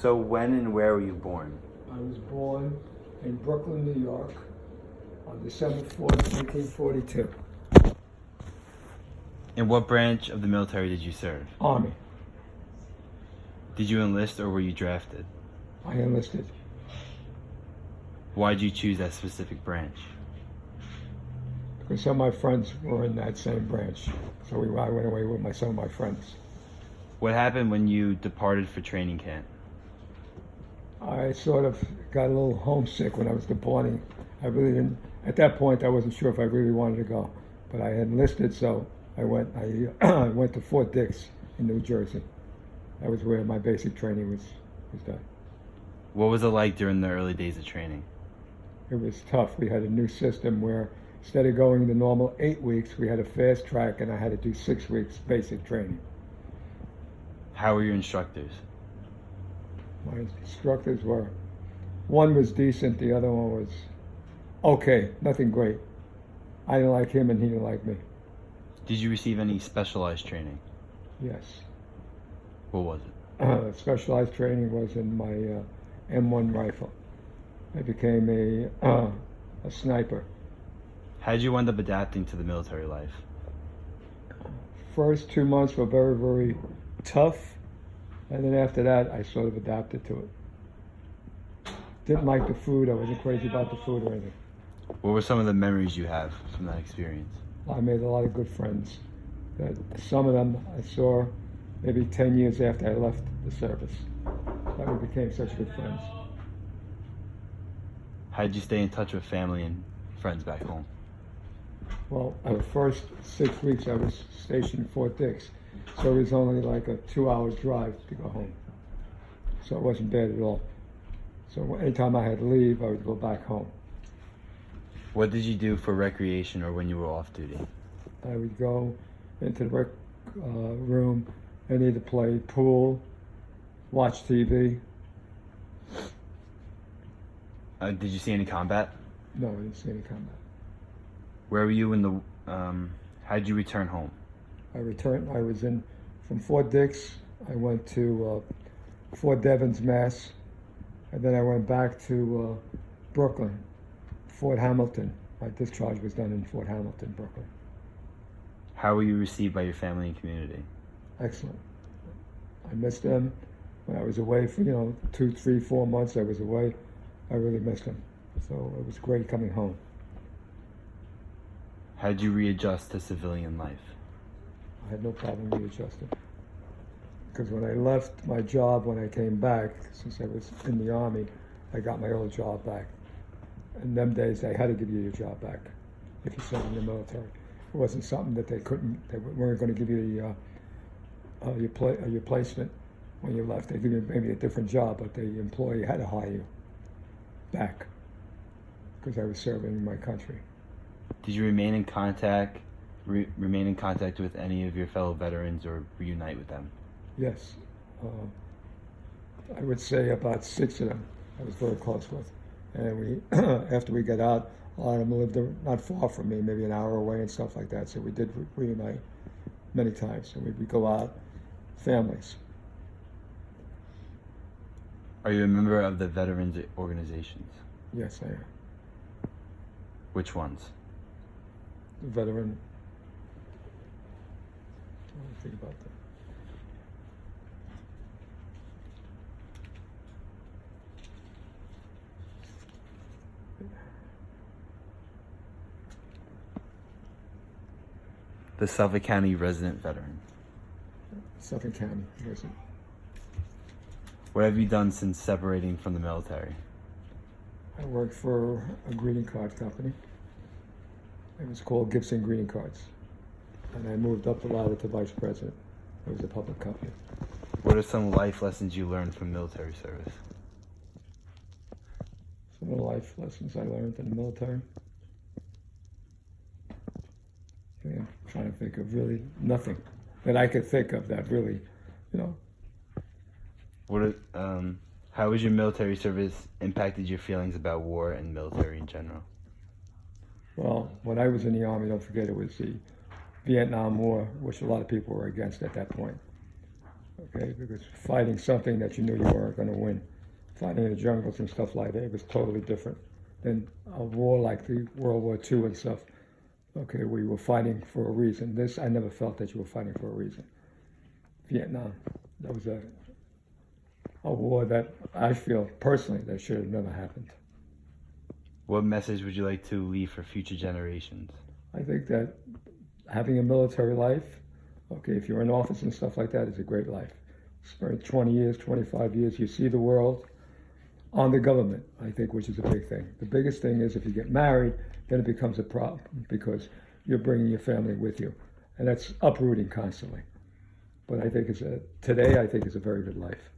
So when and where were you born? I was born in Brooklyn, New York on December 4th, 1942. In what branch of the military did you serve? Army. Did you enlist or were you drafted? I enlisted Why did you choose that specific branch? because some of my friends were in that same branch. So I went away with some of my friends. What happened when you departed for training camp? I sort of got a little homesick when I was departing. I really didn't, at that point, I wasn't sure if I really wanted to go. But I had enlisted, so I went to Fort Dix in New Jersey. That was where my basic training was done. What was it like during the early days of training? It was tough. We had a new system where instead of going the normal 8 weeks, we had a fast track, and I had to do 6 weeks basic training. How were your instructors? My instructors were, one was decent, the other one was okay, nothing great. I didn't like him and he didn't like me. Did you receive any specialized training? Yes. What was it? Specialized training was in my M1 rifle. I became a sniper. How did you end up adapting to the military life? First 2 months were very, very tough. And then after that, I sort of adapted to it. Didn't like the food. I wasn't crazy about the food or anything. What were some of the memories you have from that experience? I made a lot of good friends. That some of them I saw maybe 10 years after I left the service. But we became such good friends. How did you stay in touch with family and friends back home? Well, the first 6 weeks I was stationed in Fort Dix, so it was only like a 2-hour drive to go home. So it wasn't bad at all. So anytime I had to leave, I would go back home. What did you do for recreation or when you were off duty? I would go into the rec room and either play pool, watch TV. Did you see any combat? No, I didn't see any combat. Where were you in the, how did you return home? I was in, from Fort Dix, I went to Fort Devens, Mass. And then I went back to Brooklyn, Fort Hamilton. My discharge was done in Fort Hamilton, Brooklyn. How were you received by your family and community? Excellent. I missed them. When I was away for, 2, 3, 4 months I was away, I really missed them. So it was great coming home. How did you readjust to civilian life? I had no problem readjusting. Because when I left my job, when I came back, since I was in the Army, I got my old job back. In them days, they had to give you your job back if you served in the military. It wasn't something that they weren't going to give you your placement when you left. They give you maybe a different job, but the employee had to hire you back because I was serving my country. Did you remain in contact with any of your fellow veterans or reunite with them? Yes. I would say about 6 of them I was very close with. And we, after we got out, a lot of them lived not far from me, maybe an hour away and stuff like that. So we did reunite many times. So we'd go out, families. Are you a member of the veterans organizations? Yes, I am. Which ones? Veteran. What do you think about that? The Suffolk County Resident Veteran. Suffolk County resident. What have you done since separating from the military? I worked for a greeting card company. It was called Gibson Greeting Cards. And I moved up the ladder to vice president. It was a public company. What are some life lessons you learned from military service? Some of the life lessons I learned in the military. I'm trying to think of really nothing that I could think of that really, How has your military service impacted your feelings about war and military in general? Well, when I was in the Army, don't forget it was the Vietnam War, which a lot of people were against at that point. Okay, because fighting something that you knew you weren't going to win, fighting in the jungles and stuff like that, it was totally different than a war like the World War II and stuff. Okay, we were fighting for a reason. This, I never felt that you were fighting for a reason. Vietnam, that was a war that I feel personally that should have never happened. What message would you like to leave for future generations? I think that having a military life, okay, if you're in office and stuff like that, is a great life. Spend 20 years, 25 years, you see the world on the government, I think, which is a big thing. The biggest thing is if you get married, then it becomes a problem because you're bringing your family with you. And that's uprooting constantly. But I think today, I think it's a very good life.